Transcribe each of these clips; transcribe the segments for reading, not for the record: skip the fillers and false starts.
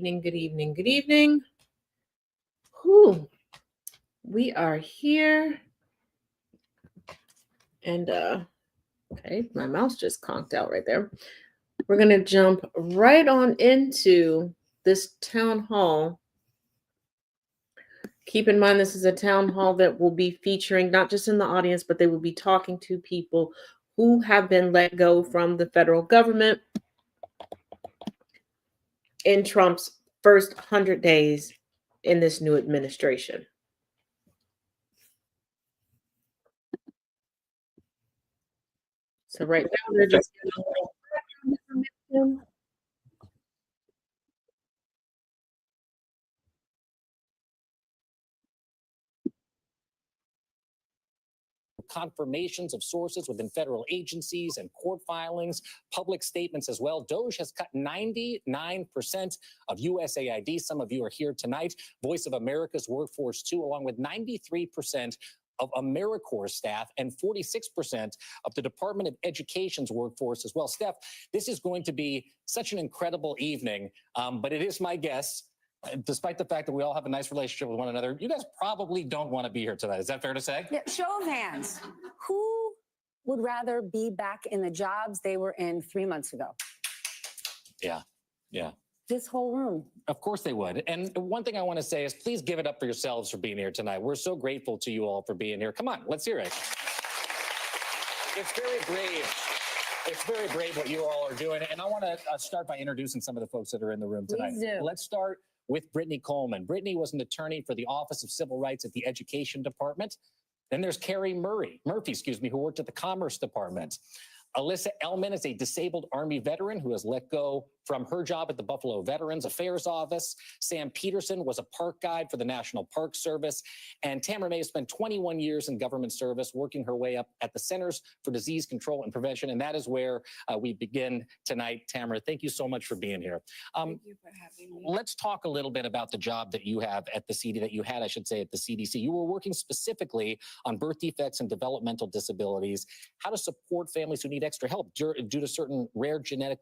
evening, good evening, good evening. Whew. We are here. And okay, my mouse just conked out right there. We're going to jump right on into this town hall. Keep in mind, this is a town hall that will be featuring not just in the audience, but they will be talking to people who have been let go from the federal government in Trump's first 100 days in this new administration. So right now they're just confirmations of sources within federal agencies and court filings, public statements as well. DOJ has cut 99% of USAID. Some of you are here tonight. Voice of America's workforce, too, along with 93% of AmeriCorps staff and 46% of the Department of Education's workforce as well. Steph, this is going to be such an incredible evening, but it is my guess, despite the fact that we all have a nice relationship with one another, you guys probably don't want to be here tonight. Is that fair to say? Yeah, show of hands. Who would rather be back in the jobs they were in 3 months ago? Yeah. This whole room. Of course they would. And one thing I want to say is please give it up for yourselves for being here tonight. We're so grateful to you all for being here. Come on, let's hear it. It's very brave. It's very brave what you all are doing. And I want to start by introducing some of the folks that are in the room tonight. Please do. Let's start with Brittany Coleman. Brittany was an attorney for the Office of Civil Rights at the Education Department. Then there's Carrie Murphy, who worked at the Commerce Department. Alyssa Ellman is a disabled Army veteran who was let go from her job at the Buffalo Veterans Affairs Office. Sam Peterson was a park guide for the National Park Service. And Tamara May spent 21 years in government service, working her way up at the Centers for Disease Control and Prevention. And that is where we begin tonight. Tamara, thank you so much for being here. Thank you for having me. Let's talk a little bit about the job that you have at the CD, that you had, I should say, at the CDC. You were working specifically on birth defects and developmental disabilities, how to support families who need extra help due to certain rare genetic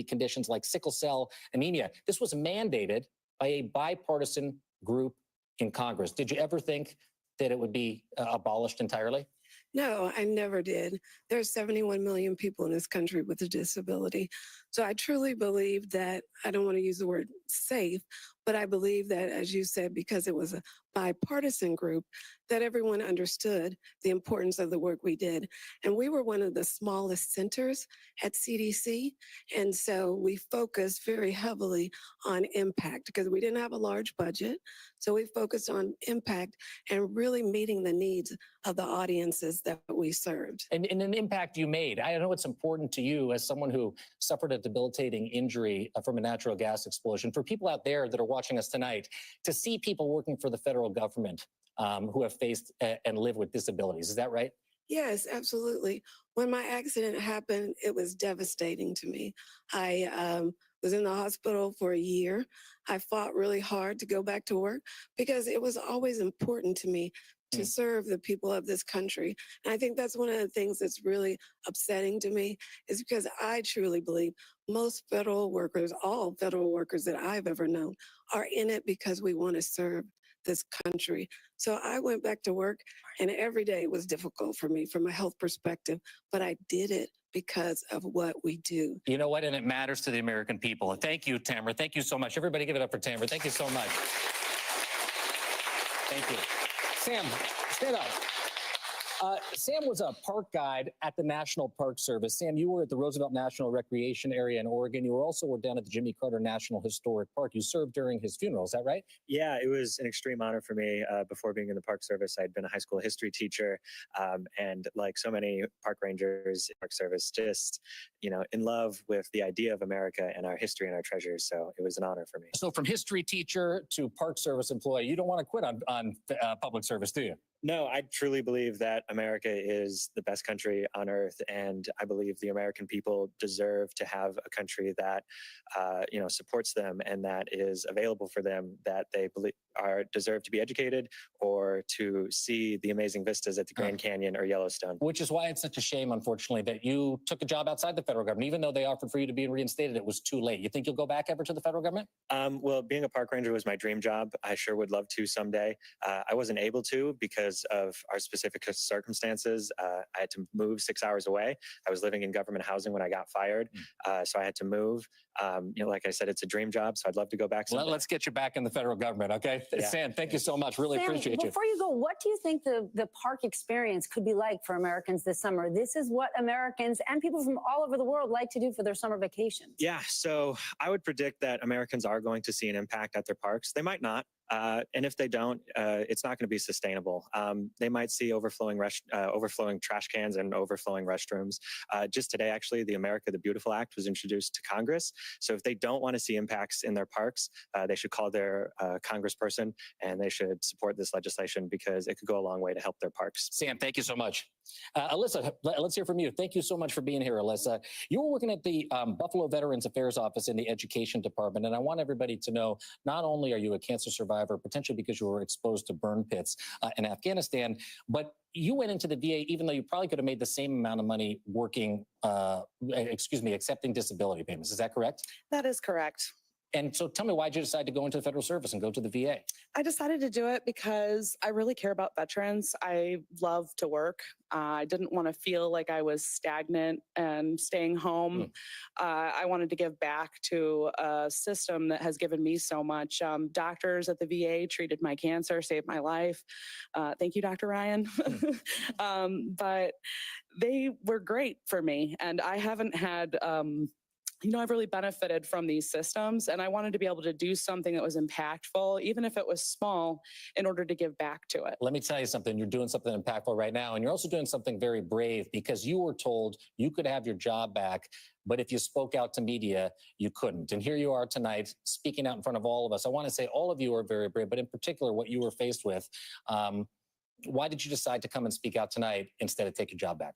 conditions like sickle cell anemia. This was mandated by a bipartisan group in Congress. Did you ever think that it would be abolished entirely? No, I never did. There's 71 million people in this country with a disability. So I truly believe that, I don't want to use the word safe, but I believe that, as you said, because it was a bipartisan group, that everyone understood the importance of the work we did. And we were one of the smallest centers at CDC. And so we focused very heavily on impact because we didn't have a large budget. So we focused on impact and really meeting the needs of the audiences that we served. And an impact you made. I know it's important to you as someone who suffered a debilitating injury from a natural gas explosion. For people out there that are watching us tonight, to see people working for the federal government who have faced and live with disabilities. Is that right? Yes, absolutely. When my accident happened, it was devastating to me. I was in the hospital for a year. I fought really hard to go back to work because it was always important to me to serve the people of this country. And I think that's one of the things that's really upsetting to me is because I truly believe most federal workers, all federal workers that I've ever known, are in it because we want to serve this country. So I went back to work and every day was difficult for me from a health perspective, but I did it because of what we do. You know what? And it matters to the American people. Thank you, Tamara. Thank you so much. Everybody give it up for Tamara. Thank you so much. Thank you. Sam, stand up. Sam was a park guide at the National Park Service. Sam, you were at the Roosevelt National Recreation Area in Oregon. You were also down at the Jimmy Carter National Historic Park. You served during his funeral. Is that right? Yeah, it was an extreme honor for me. Before being in the Park Service, I'd been a high school history teacher, and like so many park rangers, Park Service, just in love with the idea of America and our history and our treasures. So it was an honor for me. So from history teacher to Park Service employee, you don't want to quit on public service, do you? No, I truly believe that America is the best country on earth, and I believe the American people deserve to have a country that, supports them and that is available for them, that they believe deserve to be educated or to see the amazing vistas at the Grand Canyon or Yellowstone. Which is why it's such a shame, unfortunately, that you took a job outside the federal government. Even though they offered for you to be reinstated, it was too late. You think you'll go back ever to the federal government? Well, being a park ranger was my dream job. I sure would love to someday. I wasn't able to because of our specific circumstances. I had to move 6 hours away. I was living in government housing when I got fired, so I had to move. Like I said, it's a dream job, so I'd love to go back someday. Let's get you back in the federal government, okay? Yeah. Sam, thank you so much. Really Sam, appreciate you. Before you go, what do you think the park experience could be like for Americans this summer? This is what Americans and people from all over the world like to do for their summer vacations. Yeah, so I would predict that Americans are going to see an impact at their parks. They might not. And if they don't, it's not going to be sustainable. They might see overflowing trash cans and overflowing restrooms. Just today, actually, the America the Beautiful Act was introduced to Congress. So if they don't want to see impacts in their parks, they should call their congressperson and they should support this legislation because it could go a long way to help their parks. Sam, thank you so much. Alyssa, let's hear from you. Thank you so much for being here, Alyssa. You were working at the Buffalo Veterans Affairs Office in the Education Department, and I want everybody to know, not only are you a cancer survivor, potentially because you were exposed to burn pits in Afghanistan, but you went into the VA even though you probably could have made the same amount of money working, accepting disability payments. Is that correct? That is correct. And so tell me, why did you decide to go into the federal service and go to the VA? I decided to do it because I really care about veterans. I love to work. I didn't want to feel like I was stagnant and staying home. I wanted to give back to a system that has given me so much. Doctors at the VA treated my cancer, saved my life. Thank you, Dr. Ryan. But they were great for me. And I haven't had... I've really benefited from these systems, and I wanted to be able to do something that was impactful, even if it was small, in order to give back to it. Let me tell you something. You're doing something impactful right now, and you're also doing something very brave because you were told you could have your job back, but if you spoke out to media, you couldn't. And here you are tonight speaking out in front of all of us. I want to say all of you are very brave, but in particular, what you were faced with. Why did you decide to come and speak out tonight instead of take your job back?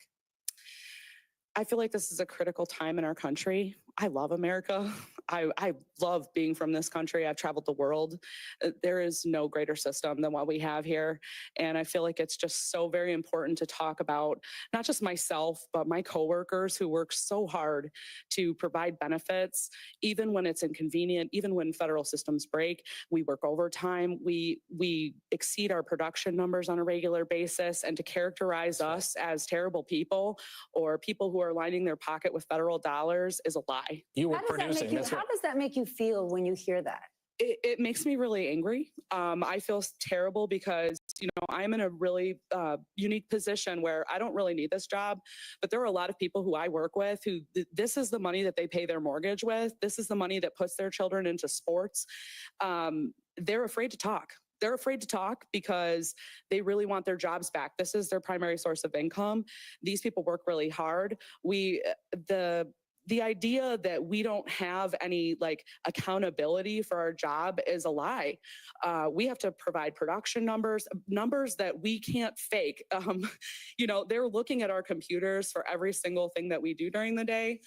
I feel like this is a critical time in our country. I love America. I love being from this country. I've traveled the world. There is no greater system than what we have here. And I feel like it's just so very important to talk about not just myself, but my coworkers who work so hard to provide benefits, even when it's inconvenient, even when federal systems break. We work overtime. We exceed our production numbers on a regular basis. And to characterize us as terrible people or people who are lining their pocket with federal dollars is a lie. You were producing. How does that make you feel when you hear that? It makes me really angry. I feel terrible because, I'm in a really unique position where I don't really need this job, but there are a lot of people who I work with who this is the money that they pay their mortgage with. This is the money that puts their children into sports. They're afraid to talk. They're afraid to talk because they really want their jobs back. This is their primary source of income. These people work really hard. The idea that we don't have any accountability for our job is a lie. We have to provide production numbers that we can't fake. They're looking at our computers for every single thing that we do during the day.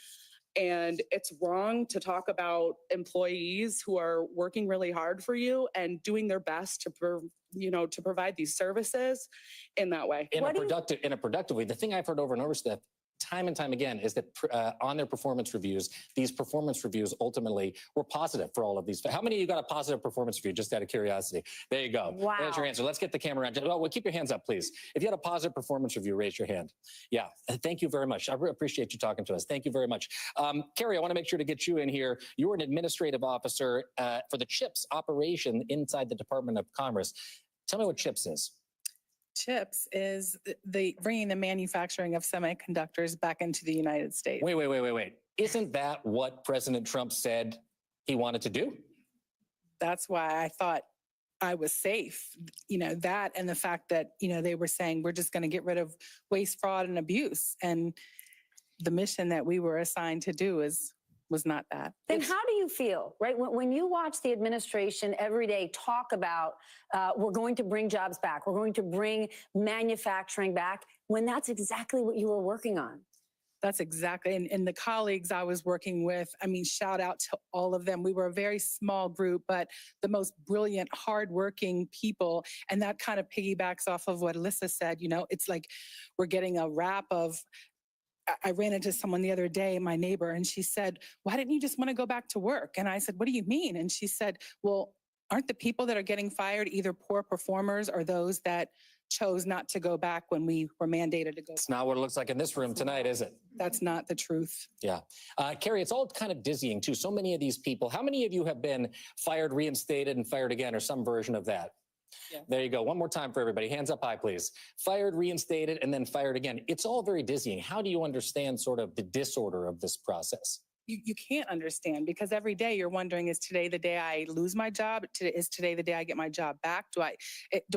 And it's wrong to talk about employees who are working really hard for you and doing their best to provide these services in that way. In a productive way. The thing I've heard over and over, Steph, time and time again, is that on their performance reviews, these performance reviews ultimately were positive for all of these. How many of you got a positive performance review, just out of curiosity? There you go. Wow. There's your answer. Let's get the camera around. Well, keep your hands up, please. If you had a positive performance review, raise your hand. Yeah, thank you very much. I really appreciate you talking to us. Thank you very much. Carrie, I want to make sure to get you in here. You were an administrative officer for the CHIPS operation inside the Department of Commerce. Tell me what CHIPS is. CHIPS is bringing the manufacturing of semiconductors back into the United States. Wait. Isn't that what President Trump said he wanted to do? That's why I thought I was safe. That and the fact that, they were saying we're just going to get rid of waste, fraud, and abuse. And the mission that we were assigned to do was not that. Then how do you feel, right? When you watch the administration every day talk about we're going to bring jobs back, we're going to bring manufacturing back, when that's exactly what you were working on? That's exactly, and the colleagues I was working with, I mean, shout out to all of them. We were a very small group, but the most brilliant, hardworking people. And that kind of piggybacks off of what Alyssa said. You know, it's like we're getting a wrap of, I ran into someone the other day, my neighbor, and she said, "Why didn't you just want to go back to work?" And I said, "What do you mean?" And she said, "Well, aren't the people that are getting fired either poor performers or those that chose not to go back when we were mandated to go?" It's not what it looks like in this room tonight, is it? That's not the truth. Yeah. Carrie, it's all kind of dizzying too. So many of these people. How many of you have been fired, reinstated, and fired again, or some version of that? Yeah. There you go. One more time for everybody. Hands up high, please. Fired, reinstated, and then fired again. It's all very dizzying. How do you understand sort of the disorder of this process? You can't understand, because every day you're wondering, is today the day I lose my job? Is today the day I get my job back? Do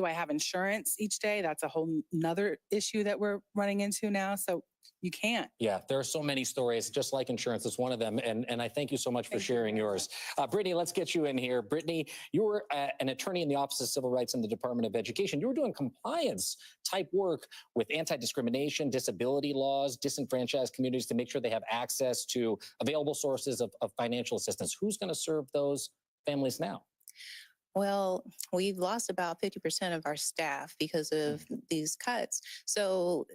I have insurance each day? That's a whole nother issue that we're running into now. So you can't. Yeah, there are so many stories, just like insurance is one of them. And I thank you so much for Thank you. sharing yours. Brittany, let's get you in here. Brittany, you were an attorney in the Office of Civil Rights in the Department of Education. You were doing compliance type work with anti-discrimination, disability laws, disenfranchised communities to make sure they have access to available sources of financial assistance. Who's going to serve those families now? Well, we've lost about 50% of our staff because of these cuts. So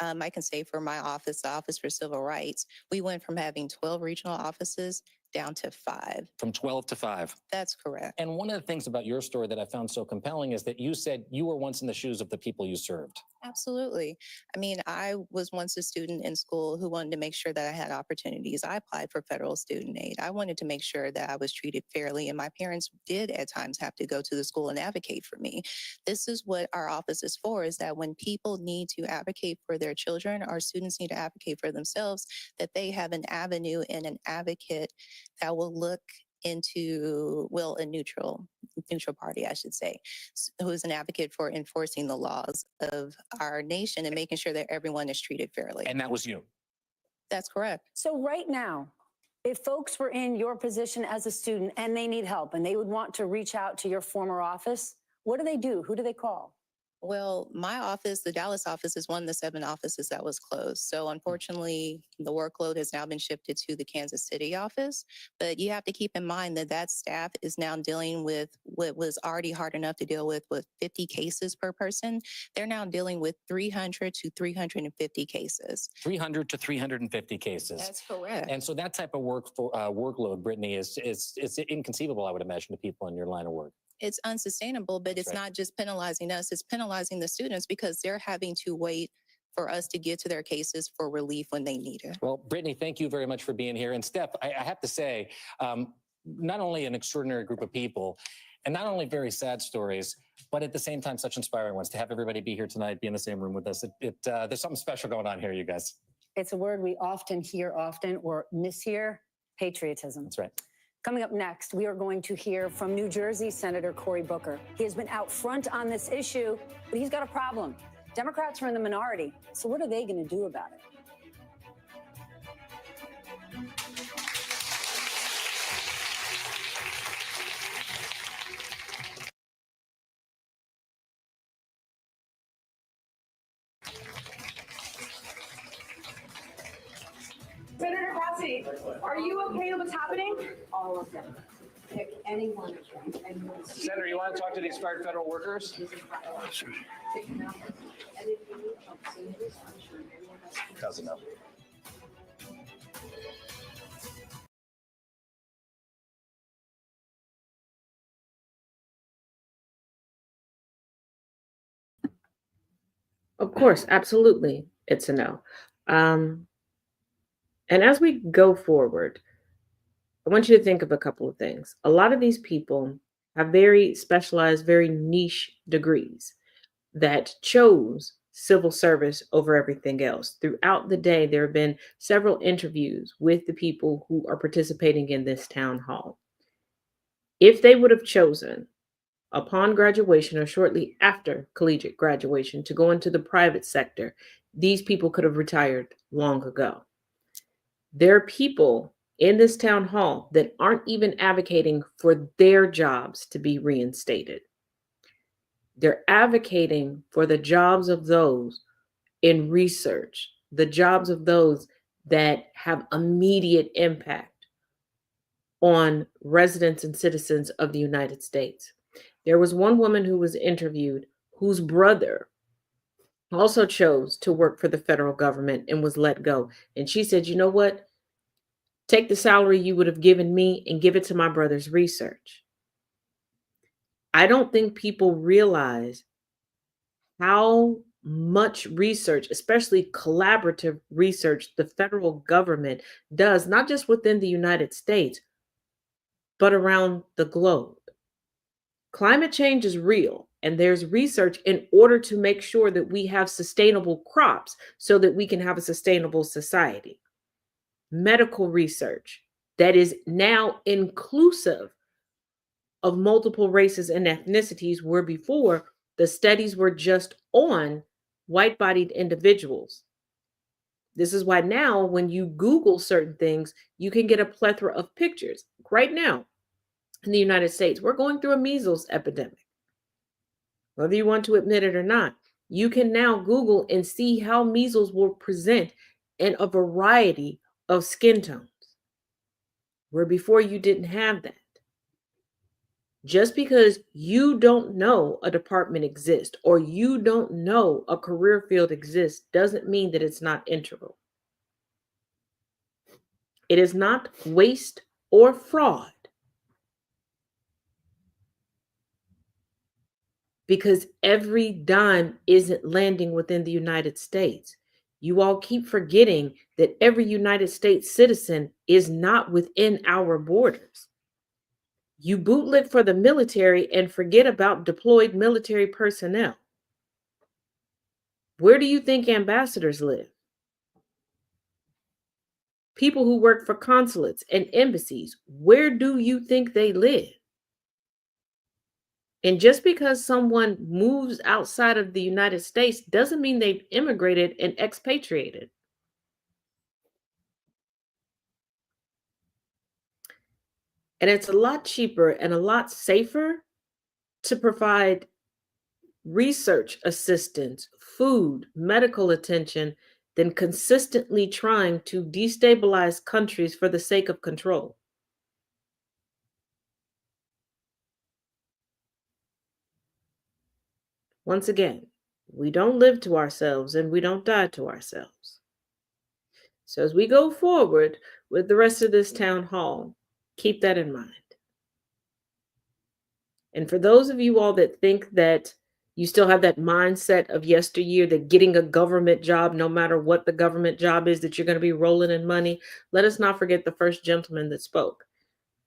I can say for my office, the Office for Civil Rights, we went from having 12 regional offices down to 5. From 12 to 5. That's correct. And one of the things about your story that I found so compelling is that you said you were once in the shoes of the people you served. Absolutely. I mean, I was once a student in school who wanted to make sure that I had opportunities. I applied for federal student aid. I wanted to make sure that I was treated fairly, and my parents did at times have to go to the school and advocate for me. This is what our office is for, is that when people need to advocate for their children, our students need to advocate for themselves, that they have an avenue and an advocate that will look into, well, a neutral party, I should say, who is an advocate for enforcing the laws of our nation and making sure that everyone is treated fairly. And that was you. That's correct. So right now, if folks were in your position as a student and they need help and they would want to reach out to your former office, what do they do? Who do they call? Well, my office, the Dallas office, is one of the 7 offices that was closed. So unfortunately, the workload has now been shifted to the Kansas City office. But you have to keep in mind that that staff is now dealing with what was already hard enough to deal with 50 cases per person. They're now dealing with 300 to 350 cases. 300 to 350 cases. That's correct. And so that type of workload, Brittany, is inconceivable, I would imagine, to people in your line of work. It's unsustainable, but That's it's right. not just penalizing us, it's penalizing the students because they're having to wait for us to get to their cases for relief when they need it. Well, Brittany, thank you very much for being here. And Steph, I have to say, not only an extraordinary group of people, and not only very sad stories, but at the same time, such inspiring ones. To have everybody be here tonight, be in the same room with us, there's something special going on here, you guys. It's a word we often hear or mishear: patriotism. That's right. Coming up next, we are going to hear from New Jersey Senator Cory Booker. He has been out front on this issue, but he's got a problem. Democrats are in the minority, so what are they going to do about it? Senator Cassidy, are you okay with what's happening? All of them. Pick any one of them. And we'll see. Senator, you want to talk to these fired federal workers? Pick them out. And if you need help, senators, I'm sure everyone has. Doesn't know. Of course, absolutely, it's a no. And as we go forward, I want you to think of a couple of things. A lot of these people have very specialized, very niche degrees that chose civil service over everything else. Throughout the day, there have been several interviews with the people who are participating in this town hall. If they would have chosen upon graduation or shortly after collegiate graduation to go into the private sector, these people could have retired long ago. There are people in this town hall that aren't even advocating for their jobs to be reinstated. They're advocating for the jobs of those in research, the jobs of those that have immediate impact on residents and citizens of the United States. There was one woman who was interviewed whose brother also chose to work for the federal government and was let go. And she said, you know what? Take the salary you would have given me and give it to my brother's research. I don't think people realize how much research, especially collaborative research, the federal government does, not just within the United States, but around the globe. Climate change is real, and there's research in order to make sure that we have sustainable crops so that we can have a sustainable society. Medical research that is now inclusive of multiple races and ethnicities, where before the studies were just on white bodied individuals. This is why now, when you Google certain things, you can get a plethora of pictures. Right now, in the United States, we're going through a measles epidemic. Whether you want to admit it or not, you can now Google and see how measles will present in a variety of skin tones, where before you didn't have that. Just because you don't know a department exists or you don't know a career field exists doesn't mean that it's not integral. It is not waste or fraud, because every dime isn't landing within the United States. You all keep forgetting that every United States citizen is not within our borders. You bootlick for the military and forget about deployed military personnel. Where do you think ambassadors live? People who work for consulates and embassies, where do you think they live? And just because someone moves outside of the United States doesn't mean they've immigrated and expatriated. And it's a lot cheaper and a lot safer to provide research assistance, food, medical attention than consistently trying to destabilize countries for the sake of control. Once again, we don't live to ourselves and we don't die to ourselves. So as we go forward with the rest of this town hall, keep that in mind. And for those of you all that think that you still have that mindset of yesteryear, that getting a government job, no matter what the government job is, that you're going to be rolling in money, let us not forget the first gentleman that spoke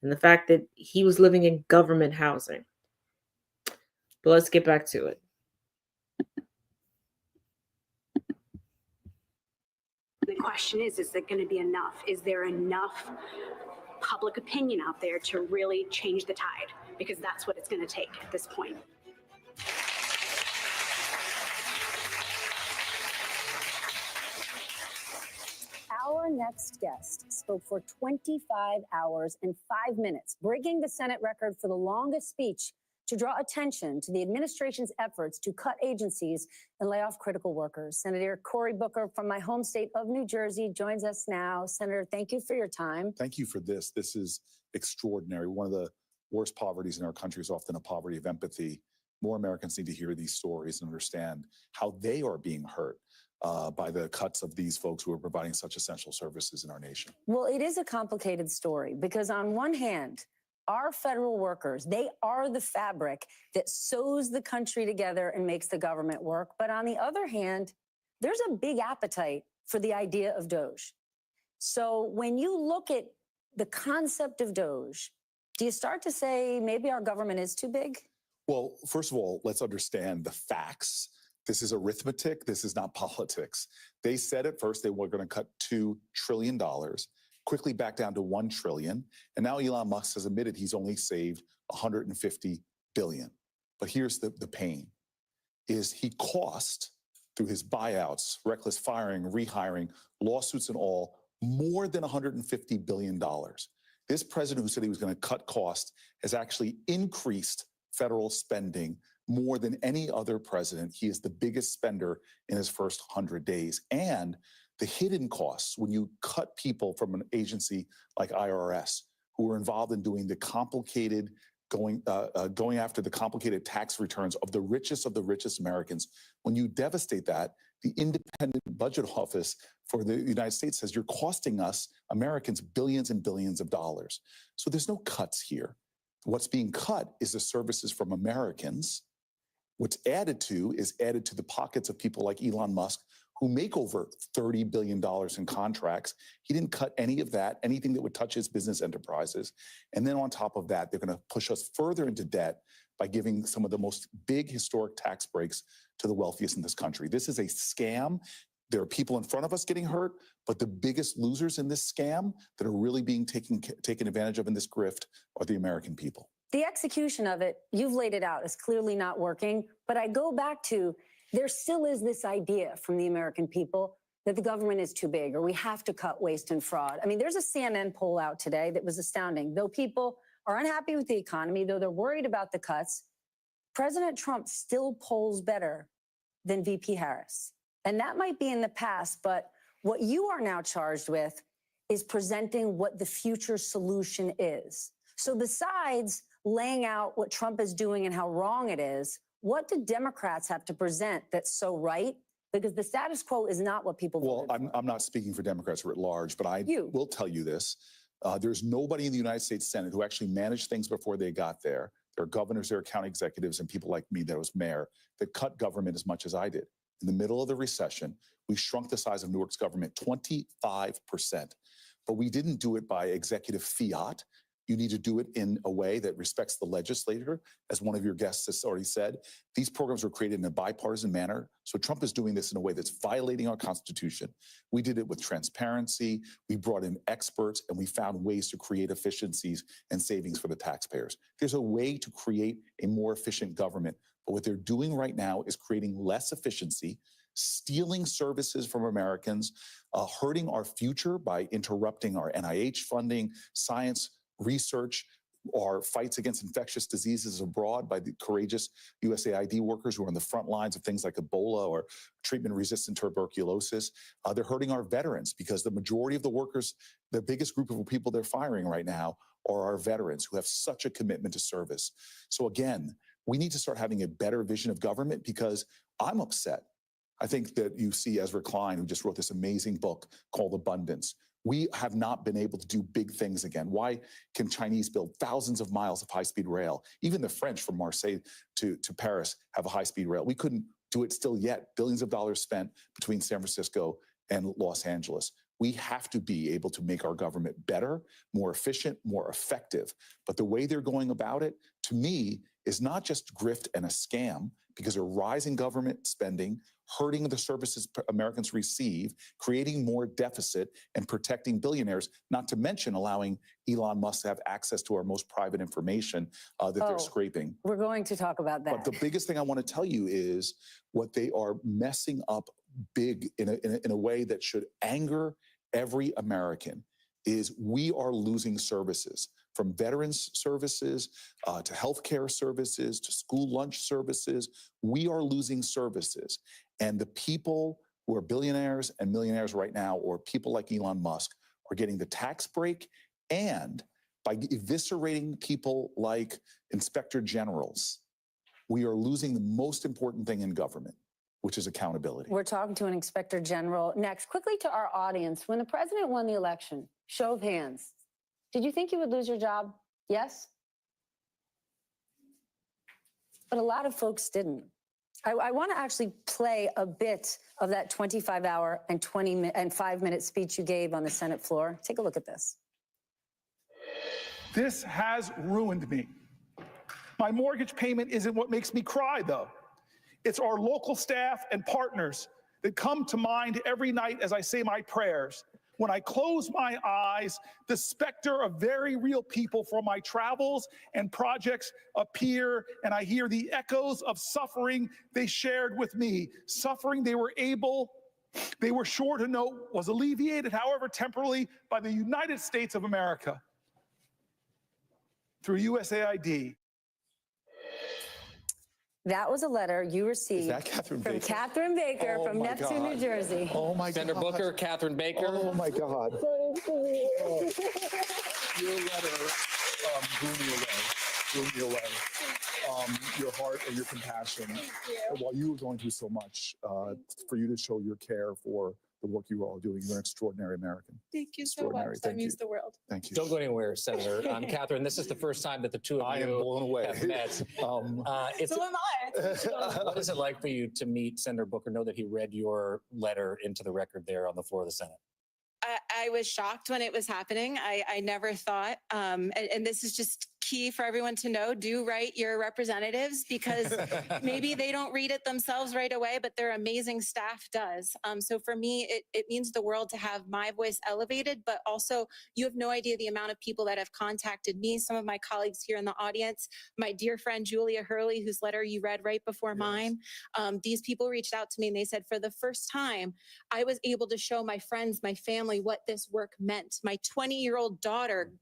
and the fact that he was living in government housing. But let's get back to it. The question is it going to be enough? Is there enough public opinion out there to really change the tide? Because that's what it's going to take at this point. Our next guest spoke for 25 hours and 5 minutes, breaking the Senate record for the longest speech to draw attention to the administration's efforts to cut agencies and lay off critical workers. Senator Cory Booker from my home state of New Jersey joins us now. Senator, thank you for your time. Thank you for this. This is extraordinary. One of the worst poverties in our country is often a poverty of empathy. More Americans need to hear these stories and understand how they are being hurt by the cuts of these folks who are providing such essential services in our nation. Well, it is a complicated story because on one hand, our federal workers, they are the fabric that sews the country together and makes the government work. But on the other hand, there's a big appetite for the idea of DOGE. So when you look at the concept of DOGE, do you start to say maybe our government is too big? Well, first of all, let's understand the facts. This is arithmetic. This is not politics. They said at first they were going to cut $2 trillion, quickly back down to $1 trillion. And now Elon Musk has admitted he's only saved $150 billion. But here's the pain, is he cost, through his buyouts, reckless firing, rehiring, lawsuits and all, more than $150 billion. This president who said he was going to cut costs has actually increased federal spending more than any other president. He is the biggest spender in his first 100 days. And the hidden costs, when you cut people from an agency like IRS, who are involved in doing the complicated, going after the complicated tax returns of the richest Americans, when you devastate that, the Independent Budget Office for the United States says you're costing us, Americans, billions and billions of dollars. So there's no cuts here. What's being cut is the services from Americans. What's added to the pockets of people like Elon Musk, who make over $30 billion in contracts. He didn't cut any of that, anything that would touch his business enterprises. And then on top of that, they're going to push us further into debt by giving some of the most big historic tax breaks to the wealthiest in this country. This is a scam. There are people in front of us getting hurt, but the biggest losers in this scam that are really being taken advantage of in this grift are the American people. The execution of it, you've laid it out, is clearly not working. But I go back to, there still is this idea from the American people that the government is too big or we have to cut waste and fraud. I mean, there's a CNN poll out today that was astounding. Though people are unhappy with the economy, though they're worried about the cuts, President Trump still polls better than VP Harris. And that might be in the past, but what you are now charged with is presenting what the future solution is. So besides laying out what Trump is doing and how wrong it is, what do Democrats have to present that's so right? Because the status quo is not what people Well, voted for. I'm not speaking for Democrats writ large, but I will tell you this. There's nobody in the United States Senate who actually managed things before they got there. There are governors, there are county executives, and people like me that was mayor that cut government as much as I did. In the middle of the recession, we shrunk the size of Newark's government 25%. But we didn't do it by executive fiat. You need to do it in a way that respects the legislator. As one of your guests has already said, these programs were created in a bipartisan manner. So Trump is doing this in a way that's violating our Constitution. We did it with transparency. We brought in experts and we found ways to create efficiencies and savings for the taxpayers. There's a way to create a more efficient government. But what they're doing right now is creating less efficiency, stealing services from Americans, hurting our future by interrupting our NIH funding, science, research, our fights against infectious diseases abroad by the courageous USAID workers who are on the front lines of things like Ebola or treatment-resistant tuberculosis. They're hurting our veterans because the majority of the workers, the biggest group of people they're firing right now are our veterans who have such a commitment to service. So again, we need to start having a better vision of government because I'm upset. I think that you see Ezra Klein, who just wrote this amazing book called Abundance. We have not been able to do big things again. Why can Chinese build thousands of miles of high-speed rail? Even the French from Marseille to Paris have a high-speed rail. We couldn't do it still yet. Billions of dollars spent between San Francisco and Los Angeles. We have to be able to make our government better, more efficient, more effective. But the way they're going about it, to me, is not just grift and a scam because they're rising government spending, hurting the services Americans receive, creating more deficit, and protecting billionaires, not to mention allowing Elon Musk to have access to our most private information that they're scraping. We're going to talk about that. But the biggest thing I want to tell you is what they are messing up big in a way that should anger every American is we are losing services. From veterans services to healthcare services to school lunch services, we are losing services. And the people who are billionaires and millionaires right now, or people like Elon Musk, are getting the tax break. And by eviscerating people like inspector generals, we are losing the most important thing in government, which is accountability. We're talking to an inspector general. Next, quickly to our audience, when the president won the election, show of hands, did you think you would lose your job? Yes? But a lot of folks didn't. I want to actually play a bit of that 25-hour and 5-minute speech you gave on the Senate floor. Take a look at this. This has ruined me. My mortgage payment isn't what makes me cry, though. It's our local staff and partners that come to mind every night as I say my prayers. When I close my eyes, the specter of very real people from my travels and projects appear, and I hear the echoes of suffering they shared with me. Suffering they were sure to know was alleviated, however temporarily, by the United States of America through USAID. That was a letter you Is received that Catherine from Baker? Catherine Baker Oh from my Neptune, New God. Jersey. Oh my Senator God. Booker, Catherine Baker. Oh my God. Oh, your letter blew me away. Blew me away. Your heart and your compassion. And while you were going through so much, for you to show your care for the work you are all doing, you're an extraordinary American. Thank you so Extraordinary. much. That Thank you. means the world. Thank you. Don't go anywhere, Senator. Catherine, this is the first time that the two of I am you blown away. have met. So am I. What is it like for you to meet Senator Booker, know that he read your letter into the record there on the floor of the Senate? I was shocked when it was happening. I never thought, and this is just key for everyone to know, do write your representatives, because maybe they don't read it themselves right away, but their amazing staff does. So for me, it means the world to have my voice elevated, but also you have no idea the amount of people that have contacted me, some of my colleagues here in the audience, my dear friend Julia Hurley, whose letter you read right before mine. These people reached out to me and they said, for the first time, I was able to show my friends, my family, what this work meant. My 20-year-old daughter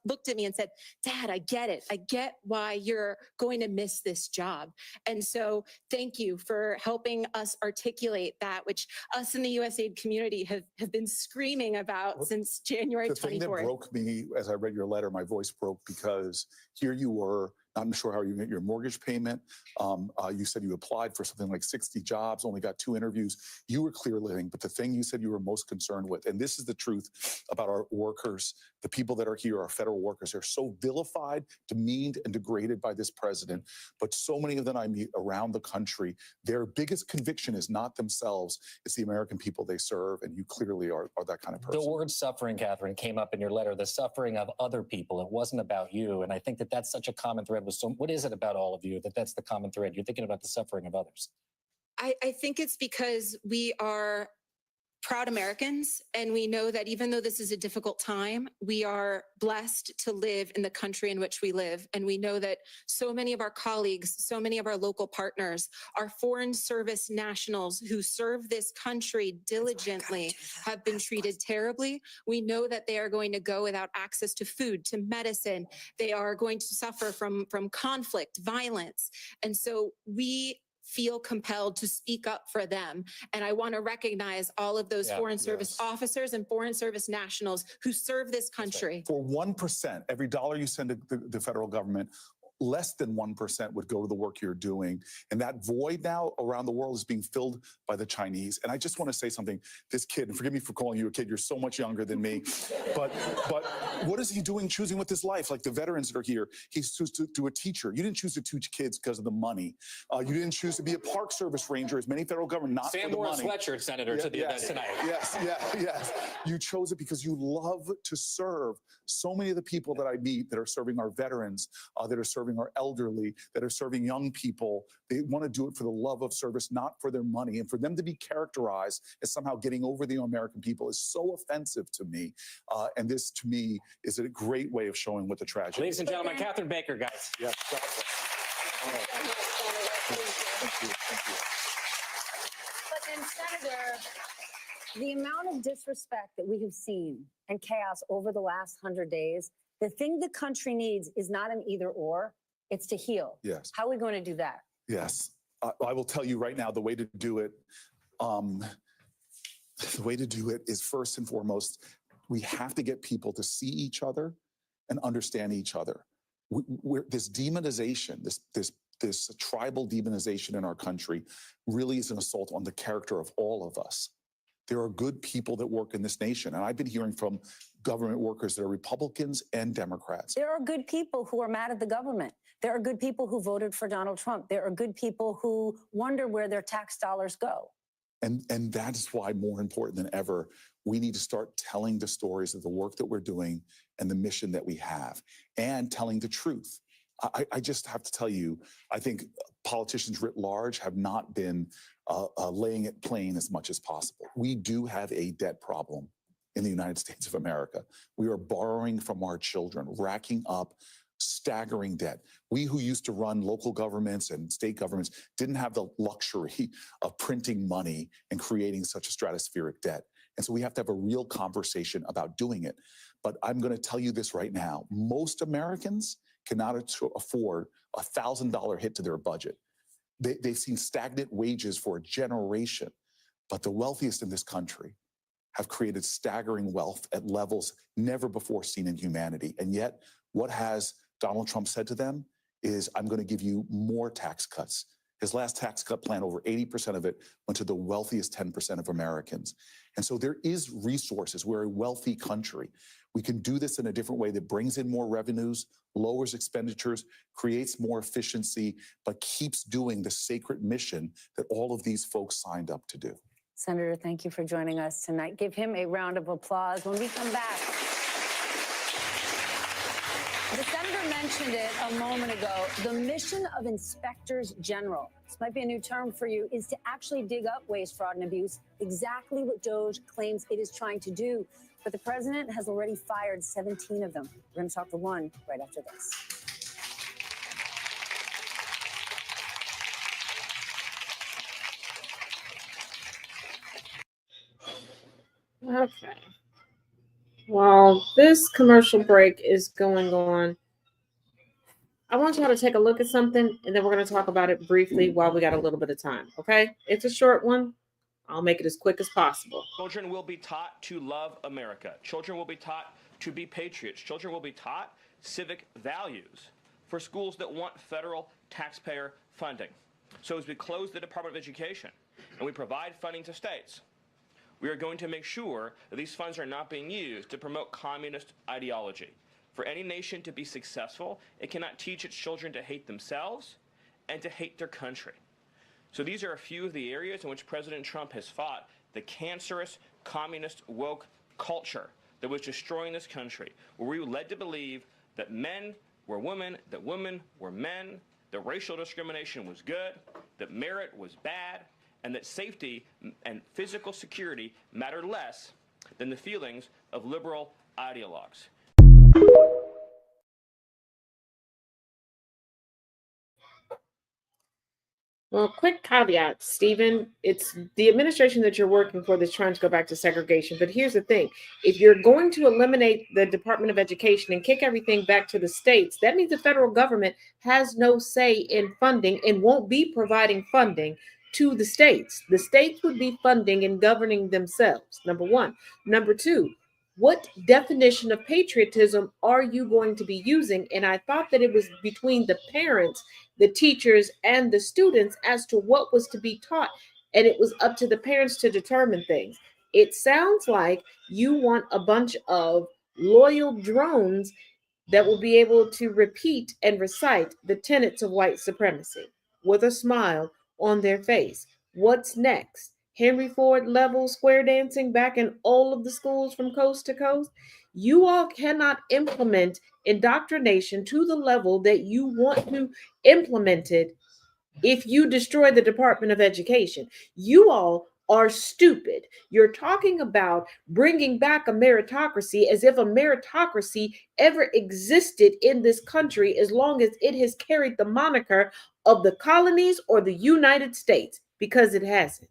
looked at me and said, Dad, I get it. I get why you're going to miss this job. And so thank you for helping us articulate that, which us in the USAID community have been screaming about since January 24th. The thing that broke me as I read your letter, my voice broke, because here you were, not sure how you met your mortgage payment. You said you applied for something like 60 jobs, only got 2 interviews. You were clear living, but the thing you said you were most concerned with, and this is the truth about our workers, the people that are here, our federal workers, they're so vilified, demeaned, and degraded by this president. But so many of them I meet around the country, their biggest conviction is not themselves, it's the American people they serve, and you clearly are that kind of person. The word suffering, Catherine, came up in your letter, the suffering of other people. It wasn't about you. And I think that that's such a common thread with what is it about all of you that's the common thread? You're thinking about the suffering of others. I think it's because we are proud Americans, and we know that even though this is a difficult time, we are blessed to live in the country in which we live. And we know that so many of our colleagues, so many of our local partners, our foreign service nationals who serve this country diligently have been treated terribly. We know that they are going to go without access to food, to medicine. They are going to suffer from conflict, violence. And so we feel compelled to speak up for them. And I want to recognize all of those foreign service officers and foreign service nationals who serve this country. For 1%, every dollar you send to the federal government, less than 1% would go to the work you're doing. And that void now around the world is being filled by the Chinese. And I just want to say something. This kid, and forgive me for calling you a kid, you're so much younger than me, but what is he doing choosing with his life? Like the veterans that are here, he's choosing to do a teacher. You didn't choose to teach kids because of the money. You didn't choose to be a Park Service ranger, as many federal government, not Sam for the wore money. a sweatshirt, Senator, to the event tonight. Yes. You chose it because you love to serve. So many of the people that I meet that are serving our veterans, that are serving our elderly, that are serving young people, they want to do it for the love of service, not for their money. And for them to be characterized as somehow getting over the American people is so offensive to me. And this, to me, is a great way of showing what the tragedy is. Ladies and gentlemen, Catherine Baker, guys. Yes, God bless. All right. Thank you. But then, Senator, the amount of disrespect that we have seen and chaos over the last 100 days, the thing the country needs is not an either or, it's to heal. Yes. How are we going to do that? Yes. I will tell you right now, the way to do it, is first and foremost, we have to get people to see each other and understand each other. This demonization, this tribal demonization in our country really is an assault on the character of all of us. There are good people that work in this nation. And I've been hearing from government workers that are Republicans and Democrats. There are good people who are mad at the government. There are good people who voted for Donald Trump. There are good people who wonder where their tax dollars go. And that is why, more important than ever, we need to start telling the stories of the work that we're doing and the mission that we have, and telling the truth. I just have to tell you, I think politicians writ large have not been laying it plain as much as possible. We do have a debt problem in the United States of America. We are borrowing from our children, racking up staggering debt. We who used to run local governments and state governments didn't have the luxury of printing money and creating such a stratospheric debt. And so we have to have a real conversation about doing it. But I'm going to tell you this right now. Most Americans cannot afford a $1,000 hit to their budget. They've seen stagnant wages for a generation, but the wealthiest in this country have created staggering wealth at levels never before seen in humanity. And yet, what has Donald Trump said to them is, I'm going to give you more tax cuts. His last tax cut plan, over 80% of it went to the wealthiest 10% of Americans. And so there is resources. We're a wealthy country. We can do this in a different way that brings in more revenues, lowers expenditures, creates more efficiency, but keeps doing the sacred mission that all of these folks signed up to do. Senator, thank you for joining us tonight. Give him a round of applause when we come back. The senator mentioned it a moment ago. The mission of inspectors general, this might be a new term for you, is to actually dig up waste, fraud, and abuse, exactly what DOJ claims it is trying to do. But the president has already fired 17 of them. We're going to talk to one right after this. Okay. While this commercial break is going on, I want y'all to take a look at something, and then we're going to talk about it briefly while we got a little bit of time, okay? It's a short one. I'll make it as quick as possible. Children will be taught to love America. Children will be taught to be patriots. Children will be taught civic values for schools that want federal taxpayer funding. So as we close the Department of Education and we provide funding to states, we are going to make sure that these funds are not being used to promote communist ideology. For any nation to be successful, it cannot teach its children to hate themselves and to hate their country. So these are a few of the areas in which President Trump has fought the cancerous, communist, woke culture that was destroying this country, where we were led to believe that men were women, that women were men, that racial discrimination was good, that merit was bad, and that safety and physical security mattered less than the feelings of liberal ideologues. Well, quick caveat, Stephen, it's the administration that you're working for that's trying to go back to segregation. But here's the thing. If you're going to eliminate the Department of Education and kick everything back to the states, that means the federal government has no say in funding and won't be providing funding to the states. The states would be funding and governing themselves, number one. Number two, what definition of patriotism are you going to be using? And I thought that it was between the parents, the teachers, and the students as to what was to be taught. And it was up to the parents to determine things. It sounds like you want a bunch of loyal drones that will be able to repeat and recite the tenets of white supremacy with a smile on their face. What's next? Henry Ford level square dancing back in all of the schools from coast to coast? You all cannot implement indoctrination to the level that you want to implement it if you destroy the Department of Education. You all are stupid. You're talking about bringing back a meritocracy as if a meritocracy ever existed in this country as long as it has carried the moniker of the colonies or the United States, because it hasn't.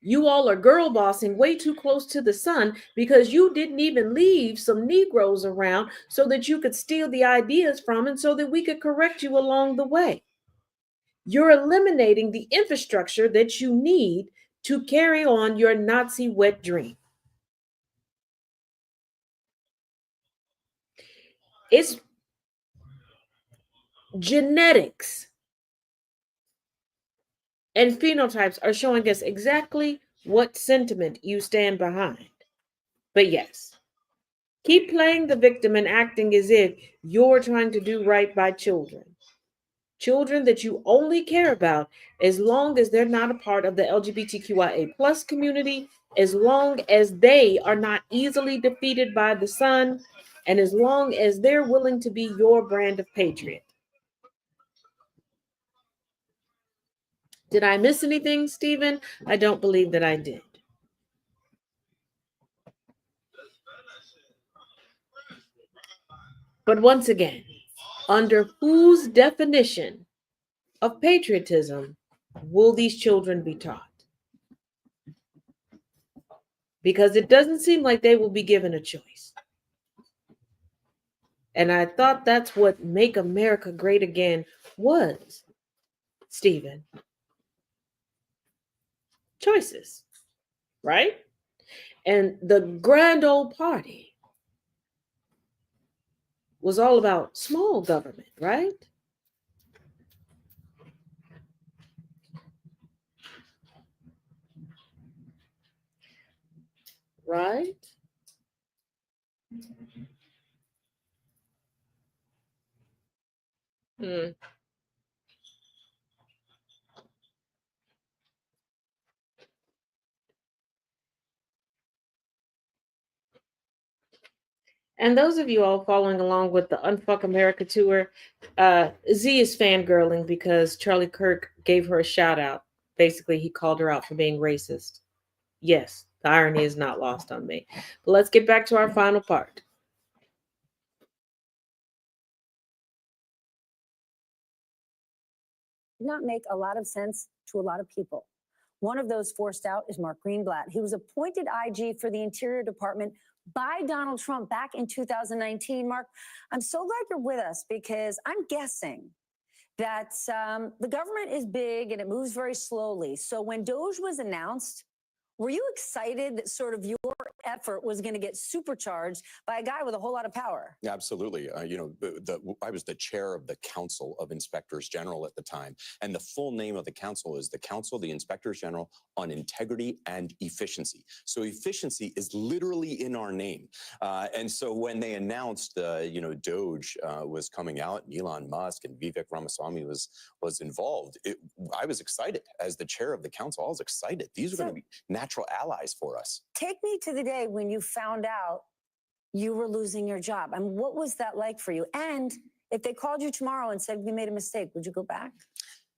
You all are girl bossing way too close to the sun because you didn't even leave some Negroes around so that you could steal the ideas from and so that we could correct you along the way. You're eliminating the infrastructure that you need to carry on your Nazi wet dream. It's genetics and phenotypes are showing us exactly what sentiment you stand behind. But yes, keep playing the victim and acting as if you're trying to do right by children. Children that you only care about as long as they're not a part of the LGBTQIA plus community, as long as they are not easily defeated by the sun, and as long as they're willing to be your brand of patriot. Did I miss anything, Stephen? I don't believe that I did. But once again, under whose definition of patriotism will these children be taught? Because it doesn't seem like they will be given a choice. And I thought that's what Make America Great Again was. Stephen, choices, right? And the grand old party was all about small government, right? Right? Hmm. And those of you all following along with the Unfuck America tour, Z is fangirling because Charlie Kirk gave her a shout out. Basically, he called her out for being racist. Yes, the irony is not lost on me. But let's get back to our final part. Not make a lot of sense to a lot of people. One of those forced out is Mark Greenblatt. He was appointed IG for the Interior Department by Donald Trump back in 2019. Mark, I'm so glad you're with us because I'm guessing that the government is big and it moves very slowly. So when Doge was announced, were you excited that sort of your effort was going to get supercharged by a guy with a whole lot of power? Absolutely. I was the chair of the Council of Inspectors General at the time. And the full name of the council is the Council of the Inspectors General on Integrity and Efficiency. So efficiency is literally in our name. And so when they announced, Doge was coming out, and Elon Musk and Vivek Ramaswamy was involved, I was excited. As the chair of the council, I was excited. These are going to be natural allies for us. Take me to the day when you found out you were losing your job. And what was that like for you? And if they called you tomorrow and said, we made a mistake, would you go back?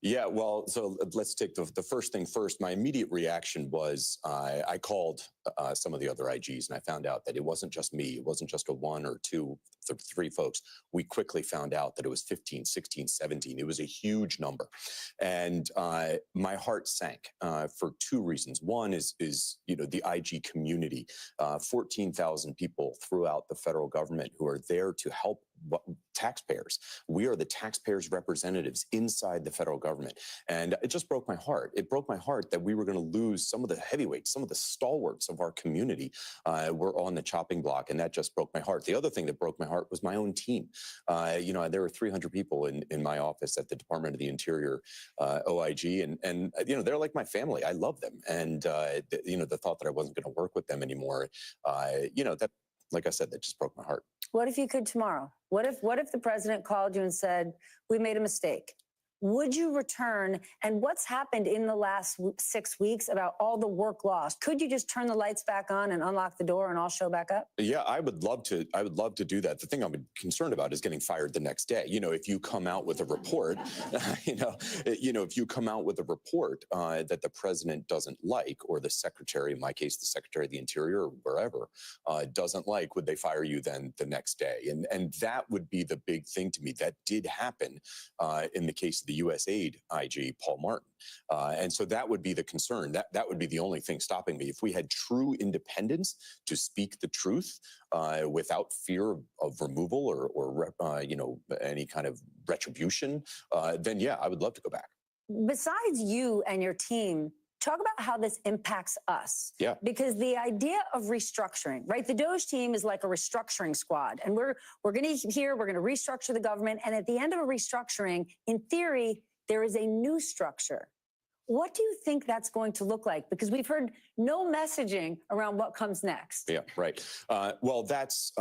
Yeah, well, so let's take the first thing first. My immediate reaction was I called some of the other IGs and I found out that it wasn't just me. It wasn't just a one or two, three folks. We quickly found out that it was 15, 16, 17. It was a huge number. And my heart sank for two reasons. One is the IG community, 14,000 people throughout the federal government who are there to help taxpayers. We are the taxpayers' representatives inside the federal government. And it just broke my heart. It broke my heart that we were going to lose some of the heavyweights, some of the stalwarts of our community were on the chopping block. And that just broke my heart. The other thing that broke my heart was my own team. There were 300 people in my office at the Department of the Interior, OIG, and they're like my family. I love them. And, the thought that I wasn't going to work with them anymore, that, like I said, that just broke my heart. What if you could tomorrow? What if the president called you and said, we made a mistake? Would you return? And what's happened in the last 6 weeks about all the work lost? Could you just turn the lights back on and unlock the door and all show back up? Yeah, I would love to do that. The thing I'm concerned about is getting fired the next day. If you come out with a report, if you come out with a report that the president doesn't like, or the secretary, in my case, the secretary of the Interior or wherever, doesn't like, would they fire you then the next day? And that would be the big thing to me. That did happen in the case of the USAID IG, Paul Martin. And so that would be the concern. That would be the only thing stopping me. If we had true independence to speak the truth without fear of removal or any kind of retribution, then yeah, I would love to go back. Besides you and your team, talk about how this impacts us. Yeah. Because the idea of restructuring, right? The Doge team is like a restructuring squad. And we're going to restructure the government. And at the end of a restructuring, in theory, there is a new structure. What do you think that's going to look like? Because we've heard no messaging around what comes next. Yeah, right. Well, that's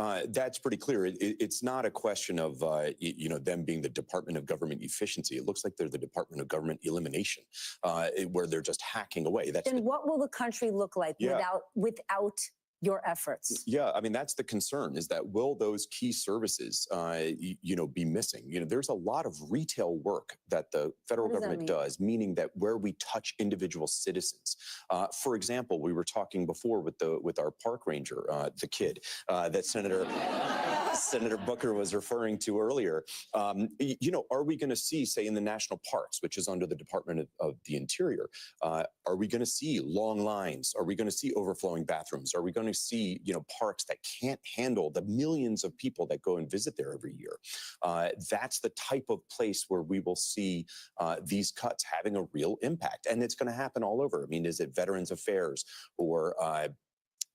pretty clear. It's not a question of them being the Department of Government Efficiency. It looks like they're the Department of Government Elimination, where they're just hacking away. Then what will the country look like without your efforts? Yeah, I mean, that's the concern, is that will those key services, be missing? There's a lot of retail work that the federal government does, meaning that where we touch individual citizens. For example, we were talking before with our park ranger, the kid that Senator Booker was referring to earlier. Are we going to see, say, in the national parks, which is under the Department of the Interior, are we going to see long lines? Are we going to see overflowing bathrooms? Are we going to to see, parks that can't handle the millions of people that go and visit there every year. That's the type of place where we will see these cuts having a real impact. And it's going to happen all over. I mean, is it Veterans Affairs or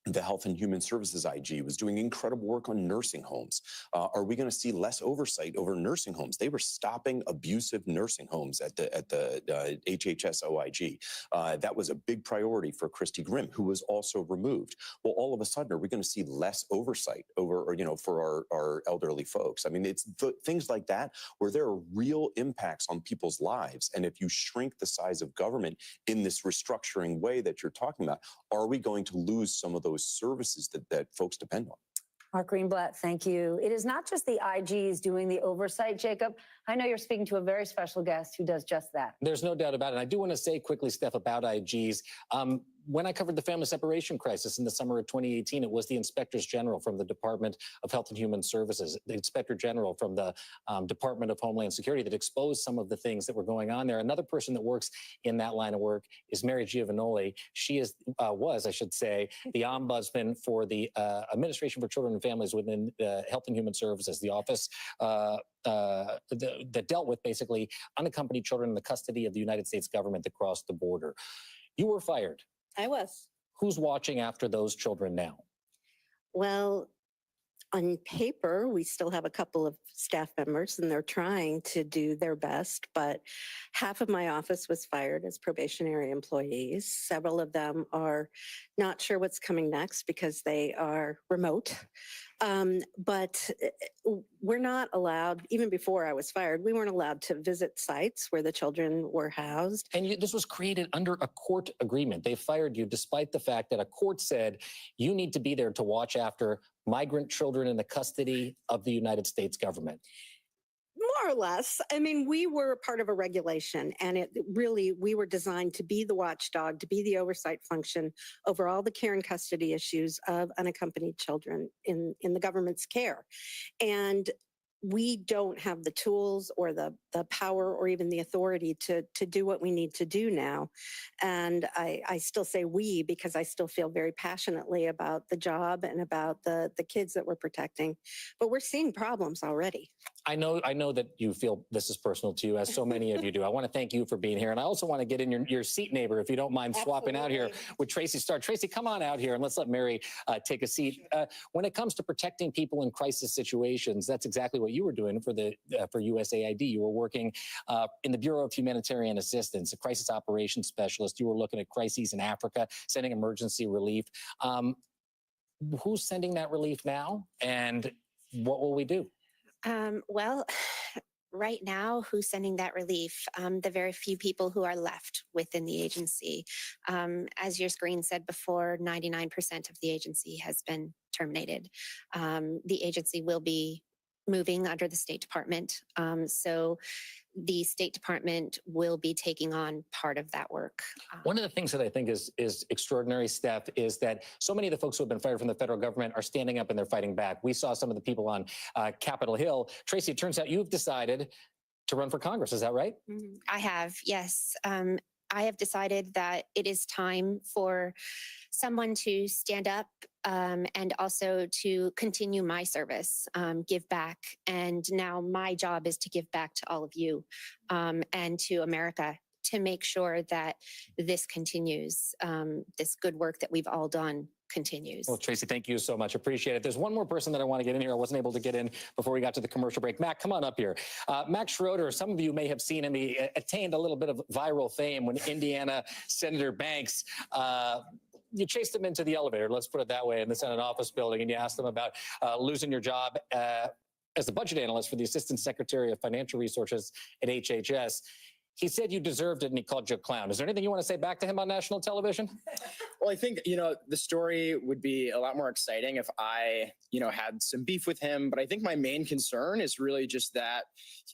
the Health and Human Services IG was doing incredible work on nursing homes. Are we going to see less oversight over nursing homes? They were stopping abusive nursing homes at the HHS OIG. That was a big priority for Christy Grimm, who was also removed. Well, all of a sudden, are we going to see less oversight over, for our elderly folks? I mean, it's things like that where there are real impacts on people's lives. And if you shrink the size of government in this restructuring way that you're talking about, are we going to lose some of those services that folks depend on? Mark Greenblatt, thank you. It is not just the IGs doing the oversight, Jacob. I know you're speaking to a very special guest who does just that. There's no doubt about it. And I do want to say quickly, Steph, about IGs. When I covered the family separation crisis in the summer of 2018, it was the inspectors general from the Department of Health and Human Services, the inspector general from the Department of Homeland Security that exposed some of the things that were going on there. Another person that works in that line of work is Mary Giovanoli. She was, I should say, the ombudsman for the Administration for Children and Families within Health and Human Services, the office that dealt with basically unaccompanied children in the custody of the United States government that crossed the border. You were fired. I was. Who's watching after those children now? Well, on paper, we still have a couple of staff members and they're trying to do their best, but half of my office was fired as probationary employees. Several of them are not sure what's coming next because they are remote. But we're not allowed, even before I was fired, we weren't allowed to visit sites where the children were housed. And this was created under a court agreement. They fired you despite the fact that a court said you need to be there to watch after migrant children in the custody of the United States government. More or less. I mean, we were part of a regulation and we were designed to be the watchdog, to be the oversight function over all the care and custody issues of unaccompanied children in the government's care. And we don't have the tools or the power or even the authority to do what we need to do now. And I still say we because I still feel very passionately about the job and about the kids that we're protecting. But we're seeing problems already. I know that you feel this is personal to you, as so many of you do. I want to thank you for being here. And I also want to get in your seat, neighbor, if you don't mind swapping out here with Tracy Starr. Tracy, come on out here and let's let Mary take a seat. When it comes to protecting people in crisis situations, that's exactly what you were doing for USAID. You were working in the Bureau of Humanitarian Assistance, a crisis operations specialist. You were looking at crises in Africa, sending emergency relief. Who's sending that relief now? And what will we do? Well, right now, who's sending that relief? The very few people who are left within the agency. As your screen said before, 99% of the agency has been terminated. The agency will be moving under the State Department. So the State Department will be taking on part of that work. One of the things that I think is extraordinary, Steph, is that so many of the folks who have been fired from the federal government are standing up and they're fighting back. We saw some of the people on Capitol Hill. Tracy, it turns out you've decided to run for Congress. Is that right? I have, yes. I have decided that it is time for someone to stand up and also to continue my service, give back. And now my job is to give back to all of you and to America to make sure that this continues, this good work that we've all done continues. Well, Tracy, thank you so much. Appreciate it. There's one more person that I want to get in here. I wasn't able to get in before we got to the commercial break. Mac, come on up here. Mac Schroeder, some of you may have seen him. He attained a little bit of viral fame when Indiana Senator Banks, you chased him into the elevator, let's put it that way, in the Senate office building, and you asked him about losing your job as the budget analyst for the Assistant Secretary of Financial Resources at HHS. He said you deserved it and he called you a clown. Is there anything you want to say back to him on national television? Well, I think, the story would be a lot more exciting if I, had some beef with him. But I think my main concern is really just that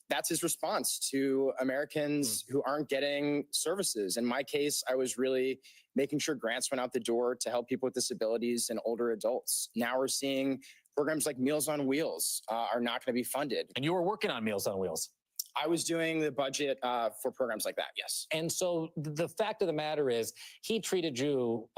that's his response to Americans who aren't getting services. In my case, I was really making sure grants went out the door to help people with disabilities and older adults. Now we're seeing programs like Meals on Wheels are not going to be funded. And you were working on Meals on Wheels. I was doing the budget for programs like that, yes. And so the fact of the matter is he treated you,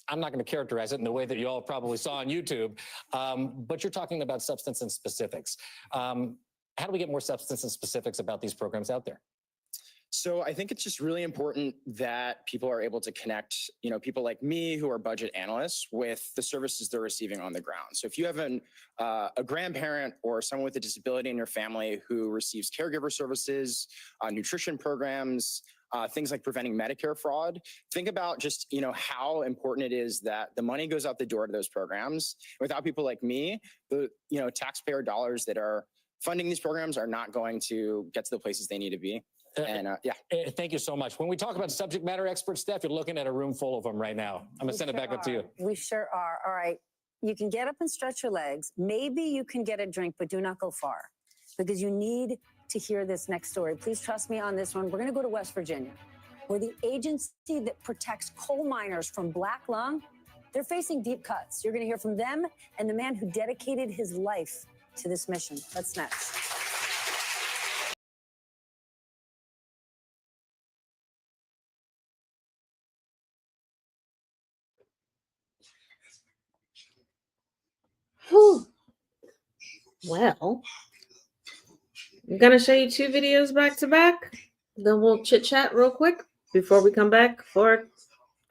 I'm not going to characterize it in the way that you all probably saw on YouTube, but you're talking about substance and specifics. How do we get more substance and specifics about these programs out there? So I think it's just really important that people are able to connect, people like me who are budget analysts with the services they're receiving on the ground. So if you have a grandparent or someone with a disability in your family who receives caregiver services, nutrition programs, things like preventing Medicare fraud, think about just, how important it is that the money goes out the door to those programs. Without people like me, the, taxpayer dollars that are funding these programs are not going to get to the places they need to be. And Thank you so much. When we talk about subject matter experts, Steph, you're looking at a room full of them right now. I'm going to send it back up to you. We sure are. All right. You can get up and stretch your legs. Maybe you can get a drink, but do not go far because you need to hear this next story. Please trust me on this one. We're going to go to West Virginia, where the agency that protects coal miners from black lung, they're facing deep cuts. You're going to hear from them and the man who dedicated his life to this mission. That's next. Whew. Well, I'm going to show you two videos back to back. Then we'll chit chat real quick before we come back for,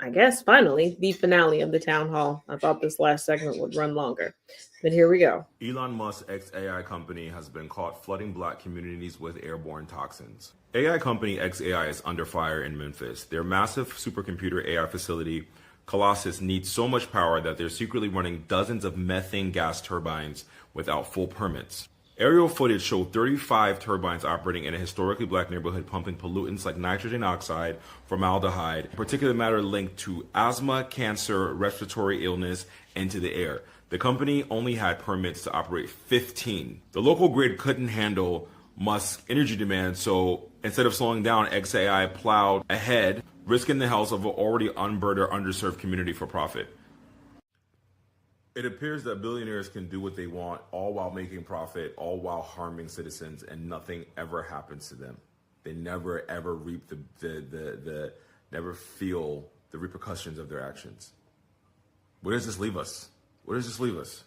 I guess, finally, the finale of the town hall. I thought this last segment would run longer, but here we go. Elon Musk's xAI company has been caught flooding black communities with airborne toxins. AI company xAI is under fire in Memphis. Their massive supercomputer AI facility, Colossus, needs so much power that they're secretly running dozens of methane gas turbines without full permits. Aerial footage showed 35 turbines operating in a historically black neighborhood, pumping pollutants like nitrogen oxide, formaldehyde, particulate matter linked to asthma, cancer, respiratory illness, into the air. The company only had permits to operate 15. The local grid couldn't handle Musk's energy demand, so instead of slowing down, xAI plowed ahead, risking the health of an already unburdened or underserved community for profit. It appears that billionaires can do what they want, all while making profit, all while harming citizens, and nothing ever happens to them. They never ever reap never feel the repercussions of their actions. Where does this leave us? Where does this leave us?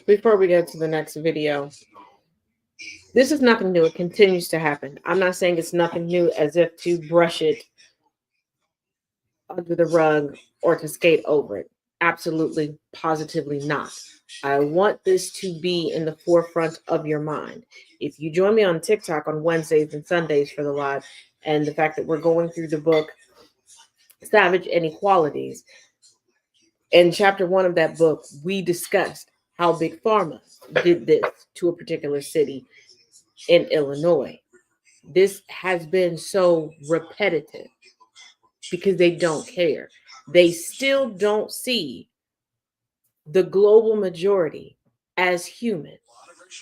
Before we get to the next video, this is nothing new. It continues to happen. I'm not saying it's nothing new as if to brush it under the rug or to skate over it. Absolutely, positively not. I want this to be in the forefront of your mind. If you join me on TikTok on Wednesdays and Sundays for the live, and the fact that we're going through the book, Savage Inequalities, in chapter 1 of that book, we discussed how Big Pharma did this to a particular city in Illinois. This has been so repetitive because they don't care. They still don't see the global majority as human.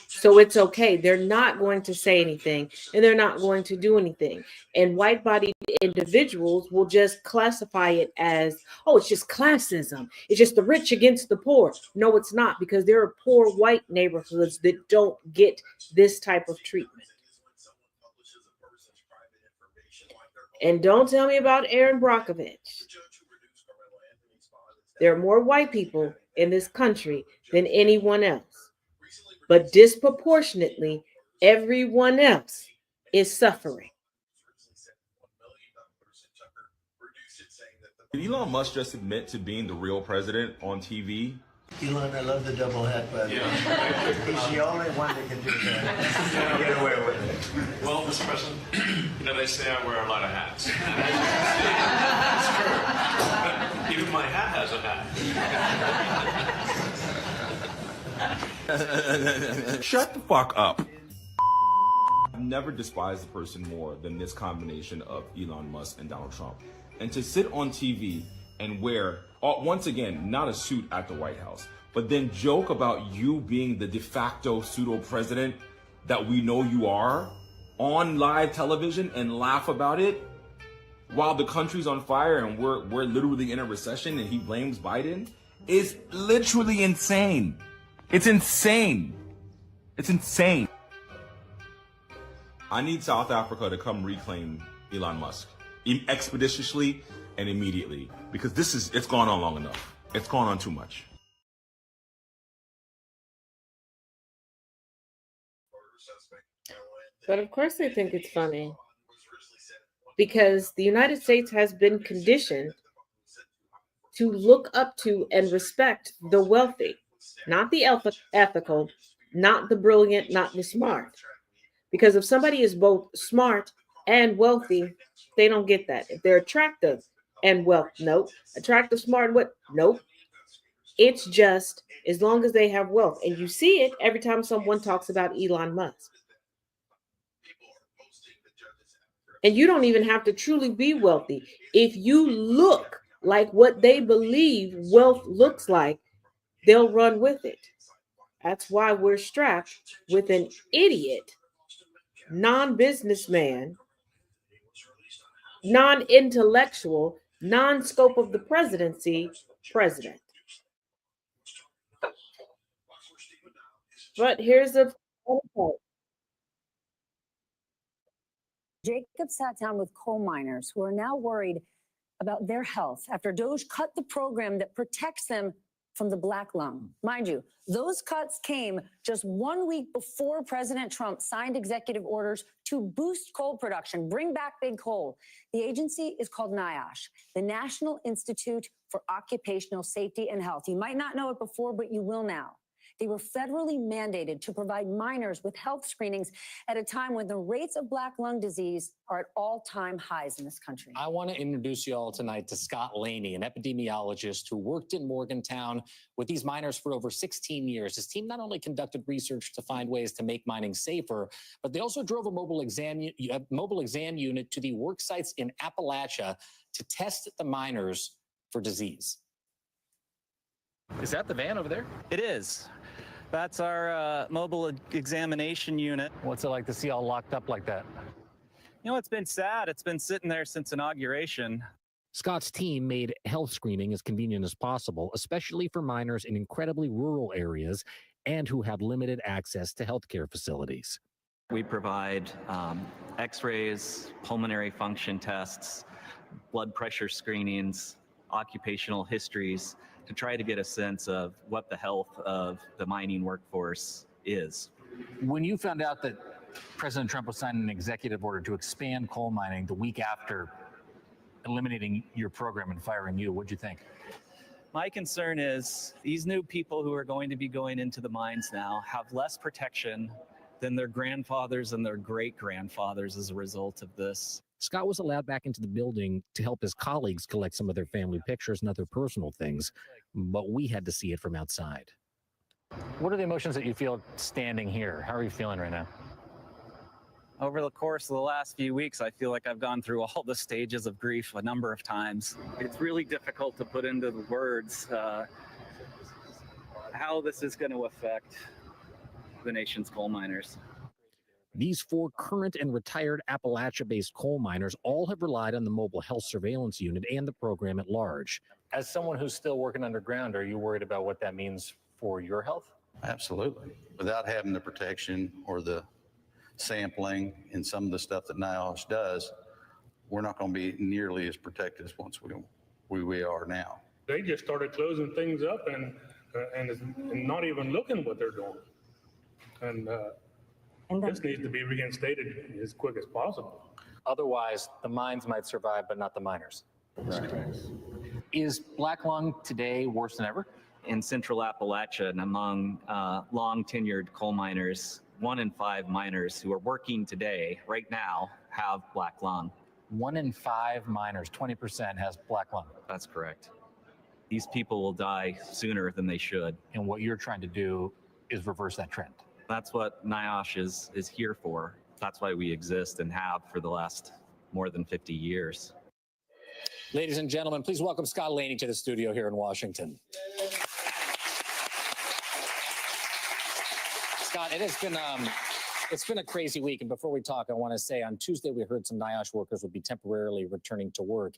So it's okay. They're not going to say anything and they're not going to do anything. And white-bodied individuals will just classify it as, oh, it's just classism. It's just the rich against the poor. No, it's not, because there are poor white neighborhoods that don't get this type of treatment. And don't tell me about Aaron Brockovich. There are more white people in this country than anyone else. But disproportionately, everyone else is suffering. Did Elon Musk just admit to being the real president on TV? Elon, I love the double hat, but he's the only one that can do that. Get away with it. Well, Mr. President, they say I wear a lot of hats. It's true. Even my hat has a hat. Shut the fuck up. I've never despised a person more than this combination of Elon Musk and Donald Trump. And to sit on TV and wear, once again, not a suit at the White House, but then joke about you being the de facto pseudo-president that we know you are on live television and laugh about it while the country's on fire and we're literally in a recession and he blames Biden is literally insane. It's insane. It's insane. I need South Africa to come reclaim Elon Musk expeditiously and immediately, because it's gone on long enough. It's gone on too much. But of course they think it's funny, because the United States has been conditioned to look up to and respect the wealthy, not the ethical, not the brilliant, not the smart. Because if somebody is both smart and wealthy, they don't get that. If they're attractive and wealth, nope. Attractive, smart, what? Nope. It's just as long as they have wealth. And you see it every time someone talks about Elon Musk. And you don't even have to truly be wealthy. If you look like what they believe wealth looks like, they'll run with it. That's why we're strapped with an idiot, non-businessman, non-intellectual, non-scope of the presidency president. But here's the part. Jacob sat down with coal miners who are now worried about their health after DOJ cut the program that protects them from the black lung. Mind you, those cuts came just 1 week before President Trump signed executive orders to boost coal production, bring back big coal. The agency is called NIOSH, the National Institute for Occupational Safety and Health. You might not know it before, but you will now. They were federally mandated to provide miners with health screenings at a time when the rates of black lung disease are at all-time highs in this country. I want to introduce you all tonight to Scott Laney, an epidemiologist who worked in Morgantown with these miners for over 16 years. His team not only conducted research to find ways to make mining safer, but they also drove a mobile exam unit to the work sites in Appalachia to test the miners for disease. Is that the van over there? It is. That's our mobile examination unit. What's it like to see all locked up like that? You know, it's been sad. It's been sitting there since inauguration. Scott's team made health screening as convenient as possible, especially for miners in incredibly rural areas and who have limited access to healthcare facilities. We provide x-rays, pulmonary function tests, blood pressure screenings, occupational histories, to try to get a sense of what the health of the mining workforce is. When you found out that President Trump was signing an executive order to expand coal mining the week after eliminating your program and firing you, what'd you think? My concern is these new people who are going to be going into the mines now have less protection than their grandfathers and their great-grandfathers as a result of this. Scott was allowed back into the building to help his colleagues collect some of their family pictures and other personal things, but we had to see it from outside. What are the emotions that you feel standing here? How are you feeling right now? Over the course of the last few weeks, I feel like I've gone through all the stages of grief a number of times. It's really difficult to put into the words how this is going to affect the nation's coal miners. These 4 current and retired Appalachia-based coal miners all have relied on the mobile health surveillance unit and the program at large. As someone who's still working underground, are you worried about what that means for your health? Absolutely. Without having the protection or the sampling and some of the stuff that NIOSH does, we're not going to be nearly as protected as once we are now. They just started closing things up and not even looking what they're doing. And this needs to be reinstated as quick as possible. Otherwise, the mines might survive, but not the miners. Right. Is black lung today worse than ever? In central Appalachia and among long-tenured coal miners, 1 in 5 miners who are working today, right now, have black lung. 1 in 5 miners, 20% has black lung. That's correct. These people will die sooner than they should. And what you're trying to do is reverse that trend. That's what NIOSH is here for. That's why we exist and have for the last more than 50 years. Ladies and gentlemen, please welcome Scott Laney to the studio here in Washington. Scott, it has been It's been a crazy week. And before we talk, I want to say on Tuesday, we heard some NIOSH workers would be temporarily returning to work.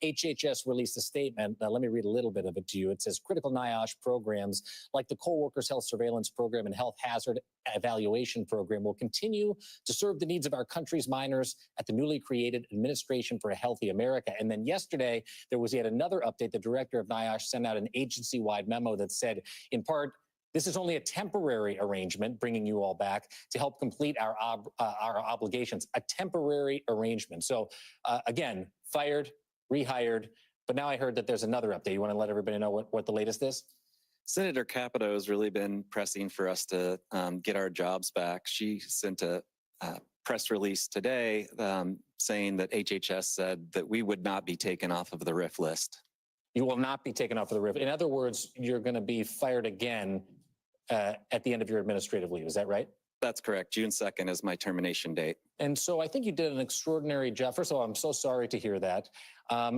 HHS released a statement. Let me read a little bit of it to you. It says critical NIOSH programs like the Coal Workers Health Surveillance Program and Health Hazard Evaluation Program will continue to serve the needs of our country's miners at the newly created Administration for a Healthy America. And then yesterday, there was yet another update. The director of NIOSH sent out an agency-wide memo that said, in part, this is only a temporary arrangement, bringing you all back to help complete our obligations, a temporary arrangement. So again, fired, rehired, but now I heard that there's another update. You want to let everybody know what the latest is? Senator Capito has really been pressing for us to get our jobs back. She sent a press release today saying that HHS said that we would not be taken off of the RIF list. You will not be taken off of the RIF. In other words, you're going to be fired again at the end of your administrative leave. Is that right? That's correct. June 2nd is my termination date. And so I think you did an extraordinary job. First of all, I'm so sorry to hear that.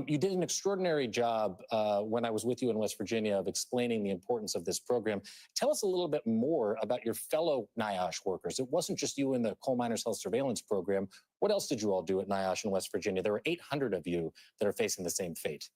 You did an extraordinary job when I was with you in West Virginia of explaining the importance of this program. Tell us a little bit more about your fellow NIOSH workers. It wasn't just you in the Coal Miners Health Surveillance Program. What else did you all do at NIOSH in West Virginia? There were 800 of you that are facing the same fate.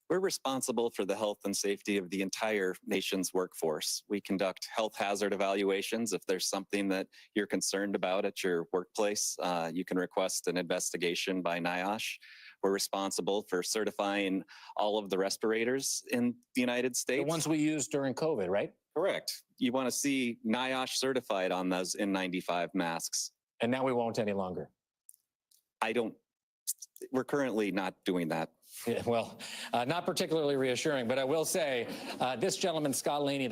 We're responsible for the health and safety of the entire nation's workforce. We conduct health hazard evaluations. If there's something that you're concerned about at your workplace, you can request an investigation by NIOSH. We're responsible for certifying all of the respirators in the United States. The ones we used during COVID, right? Correct. You want to see NIOSH certified on those N95 masks. And now we won't any longer. We're currently not doing that. Yeah, well, not particularly reassuring, but I will say this gentleman, Scott Laney,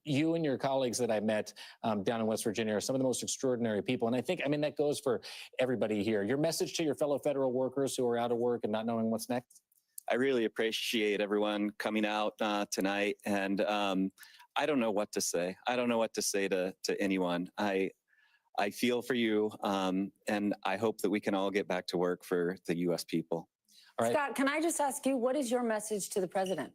you and your colleagues that I met down in West Virginia are some of the most extraordinary people. And I think, that goes for everybody here. Your message to your fellow federal workers who are out of work and not knowing what's next? I really appreciate everyone coming out tonight. And I don't know what to say. I don't know what to say to anyone. I feel for you, and I hope that we can all get back to work for the U.S. people. All right. Scott, can I just ask you, what is your message to the president?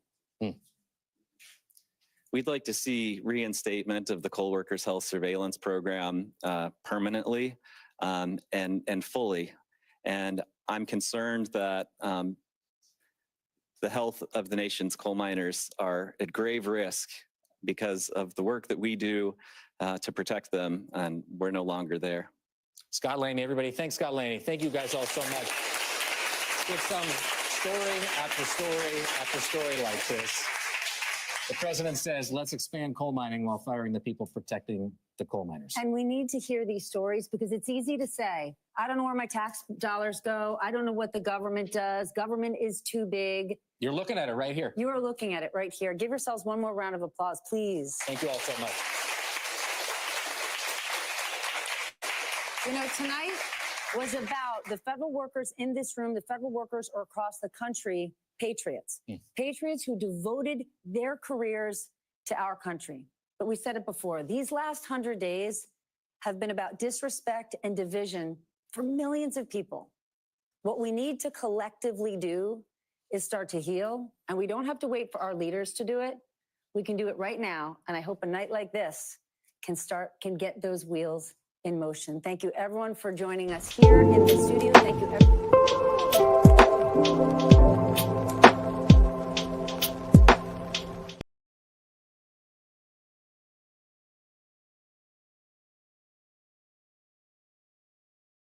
We'd like to see reinstatement of the Coal Workers Health Surveillance Program permanently and fully. And I'm concerned that the health of the nation's coal miners are at grave risk because of the work that we do to protect them, and we're no longer there. Scott Laney, everybody, thanks, Scott Laney. Thank you guys all so much. It's story after story after story like this. The president says, let's expand coal mining while firing the people protecting the coal miners. And we need to hear these stories because it's easy to say, I don't know where my tax dollars go. I don't know what the government does. Government is too big. You're looking at it right here. You are looking at it right here. Give yourselves one more round of applause, please. Thank you all so much. Tonight was about the federal workers in this room, the federal workers or across the country, patriots. Patriots who devoted their careers to our country. But we said it before, these last 100 days have been about disrespect and division for millions of people. What we need to collectively do is start to heal, and we don't have to wait for our leaders to do it. We can do it right now, and I hope a night like this can get those wheels in motion. Thank you, everyone, for joining us here in the studio. Thank you, everyone.